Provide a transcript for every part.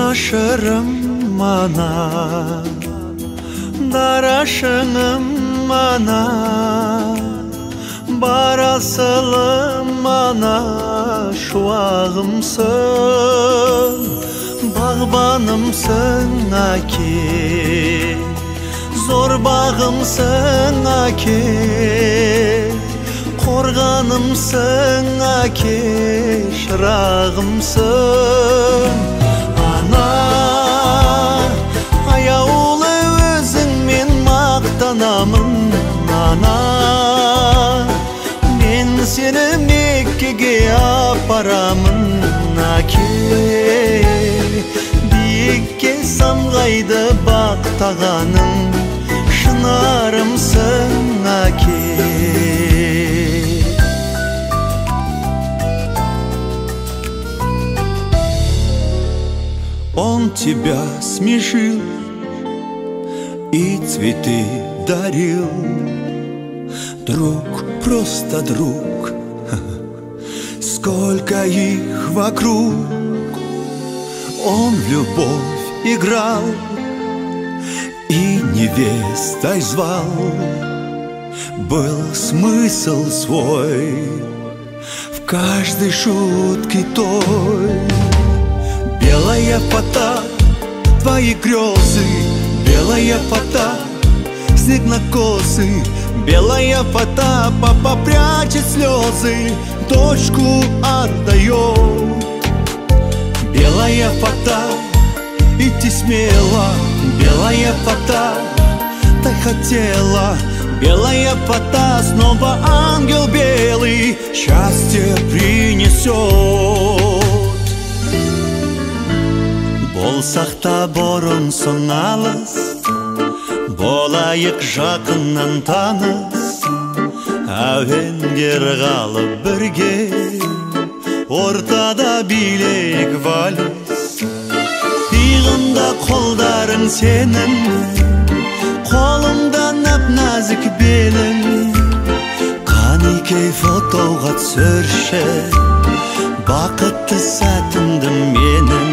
Taşırım mana, daraşınım mana, barasılım mana, şuağımsın, bağbanımsın aki, zor bağımsın aki, korganımsın aki, şırağımsın. Ana, ayağılı özün men maqtanamın ana, men seni Mekke'ge aparamın aki, biyikке samgaydı baqtağanın şınarımsın aki. Он тебя смешил и цветы дарил, друг, просто друг, сколько их вокруг. Он в любовь играл и невестой звал, был смысл свой в каждой шутке той. Белая фата, твои грезы, белая фата, снег на косы, белая фата, папа прячет слезы, дочку отдает. Белая фата, идти смело, белая фата, так хотела, белая фата, снова ангел белый счастье принесет. Болсақ та бұрын соң алыс, болайық жақыннан таныс, әуендер қалып бірге, ортада билейік вальс. Иығымда қолдарың сенің, қолымда нәп-нәзік белің, қанекей фотоға түсірші бақытты сәтімді менің.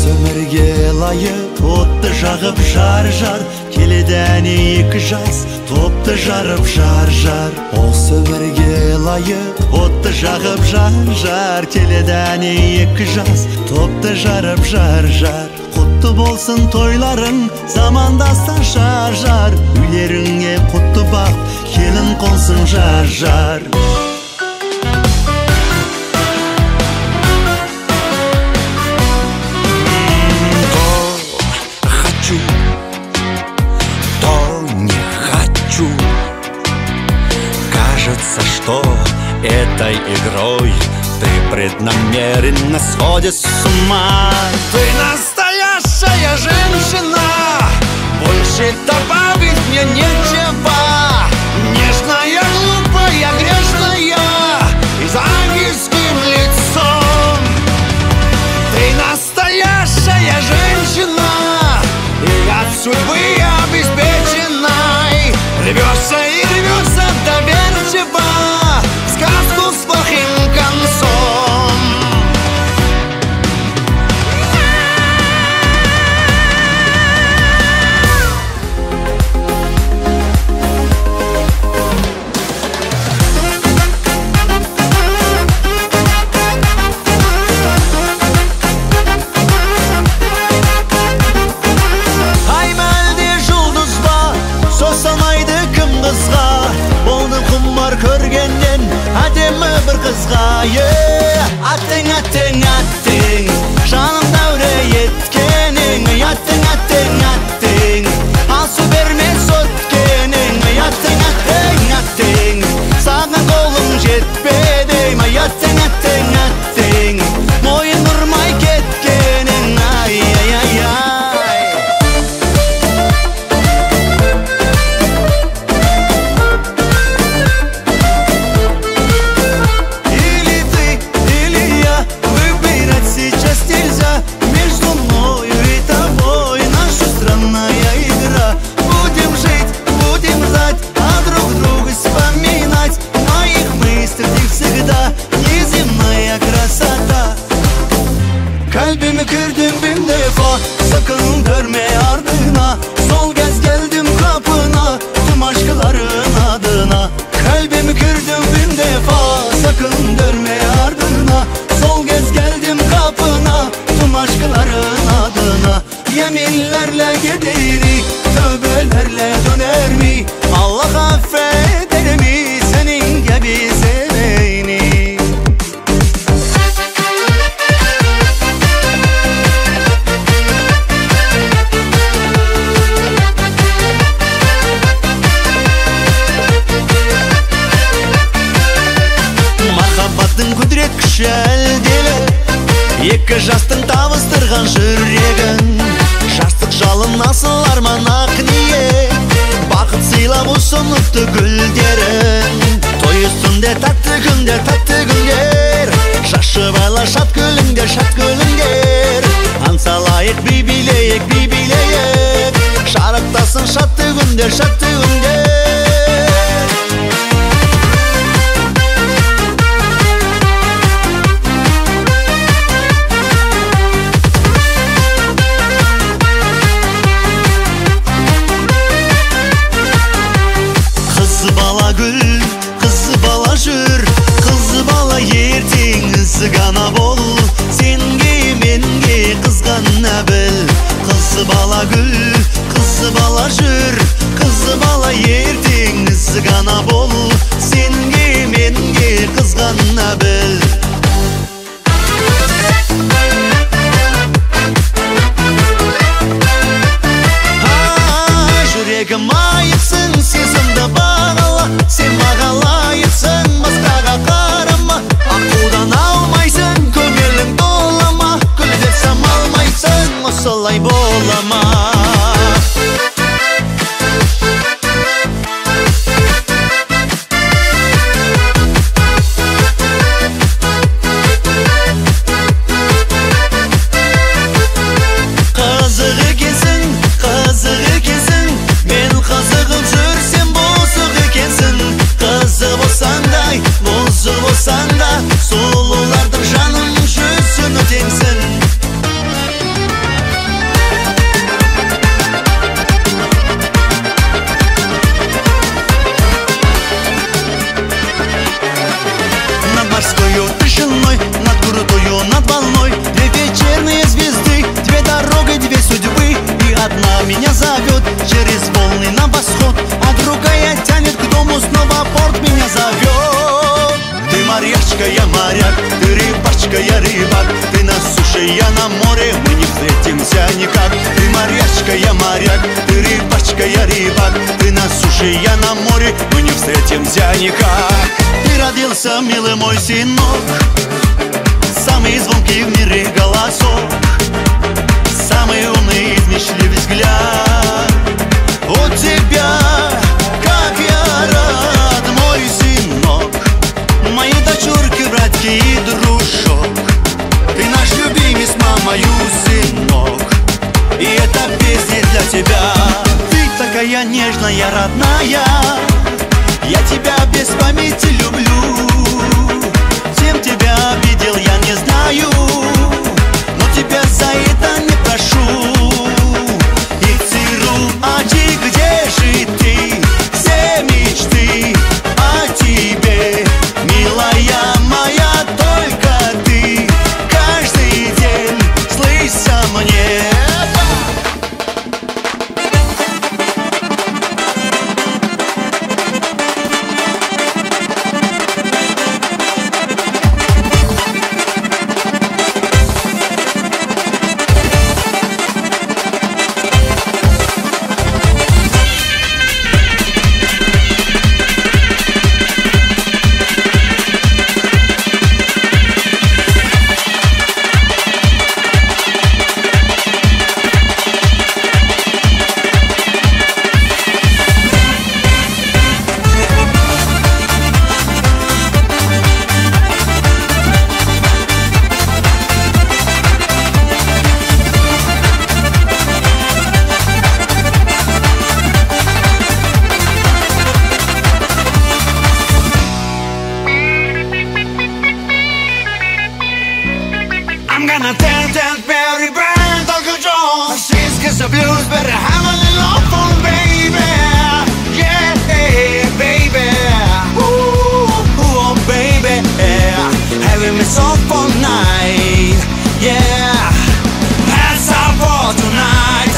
Өмірге лайық отты жағып жар-жар, келедәне екі жас топты жарып жар-жар. Осы өмірге лайық отты жағып жар-жар, келедәне екі жас топты жарып жар-жар. Құтты болсын тойларың, замандастан шар-жар, үйлеріңе құтты бақ, келін қонсын жар-жар. Кажется, что этой игрой ты преднамеренно сходишь с ума. Ты настоящая женщина, больше добавить мне нечего. Нежная, глупая, грешная и с ангельским лицом. Ты настоящая женщина и от судьбы обеспеченной, рвешься и рвешься доверчиво в сказку с плохим концом. ederi, tövbelerle döner mi? Allah affeder mi senin gibi seveni? Махаббаттың кудірет күші әлдегі, екі жастың табыстырған жүрегін. Жастық жалын асыл арман ақ ниет, бақыт сыйлап ұсыныпты гүлдерін. Той үстінде тәтті күндер, шашып айла шат күліңдер, ән салайық би билейік, шарықтасын шатты күндер. Ғана бол, сенге менге қызғана біл. Қыз бала гүл, қыз бала жүр, қыз бала ертеңіз ғана бол, сенге менге қызғана біл. Жүрегім айықсың, сезімді бағала, сен маған лайықсың, басқаға қарама. Аққудан алмайсың, көңілің толама, гүл деп самалмайсың, осылай бола ма? Қызық екенсің, мен қызығып жүрсем бозық екенсің. Қызық болсаңдай, бозық болсаң да, сұлулардың жаным жүзін өтеңсің. Над морской тишиной, над крутою, над волной, две вечерние звезды, две дороги, две судьбы. И одна меня зовет через волны на восход, а другая тянет к дому, снова порт меня зовет. Ты морячка, я моряк, ты рыбачка, я рыбак, ты на суше, я на море, мы не встретимся никак. Ты морячка, я моряк, ты рыбачка, я рыбак, ты на суше, я на море, мы не встретимся никак. Ты родился, милый мой сынок, самый звонкий в мире голосок, самый умный, измечливый взгляд. У тебя, как я рад, мой сынок, мои дочурки, братки и дружок. Ты наш любимец, мамою сынок, и эта песня для тебя. Ты такая нежная, родная, я тебя без памяти люблю. Чем тебя обидел, я не знаю, но тебя за это не прошу. И циру, а где же ты? Все мечты о тебе, милая моя, только ты. Каждый день слышься мне. gonna tell Barry Brand, Uncle John. She's kiss the blues, better have a little fun, baby. Yeah, baby. Ooh, oh, baby. Having me so fun night. Yeah, that's our for tonight.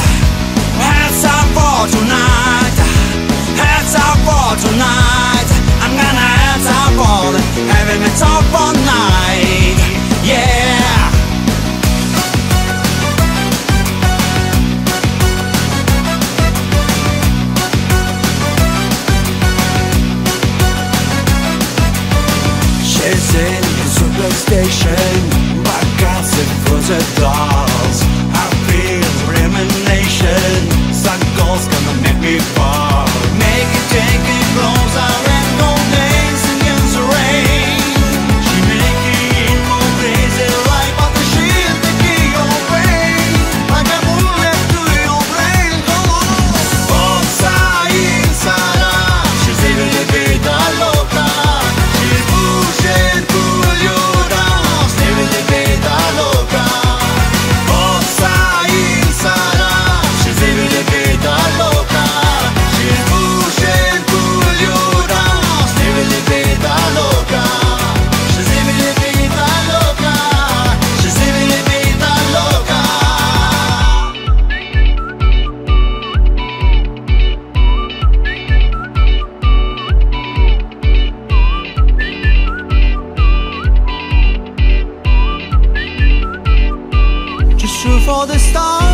said dolls, happy premonition. Some girls gonna make me fall. Make it, take it closer and go dancing in the rain. She make it more crazy like but she's the key of pain. Like a bullet to your brain. Come on, forza insana. She's even a bit loca. She's pushing through your dance. Even a bit loca. Forza insana. She's even a bit loca. She's pushing through your dance. Even a bit loca. She's even a bit loca. She's even a bit loca. Just shoot for the stars.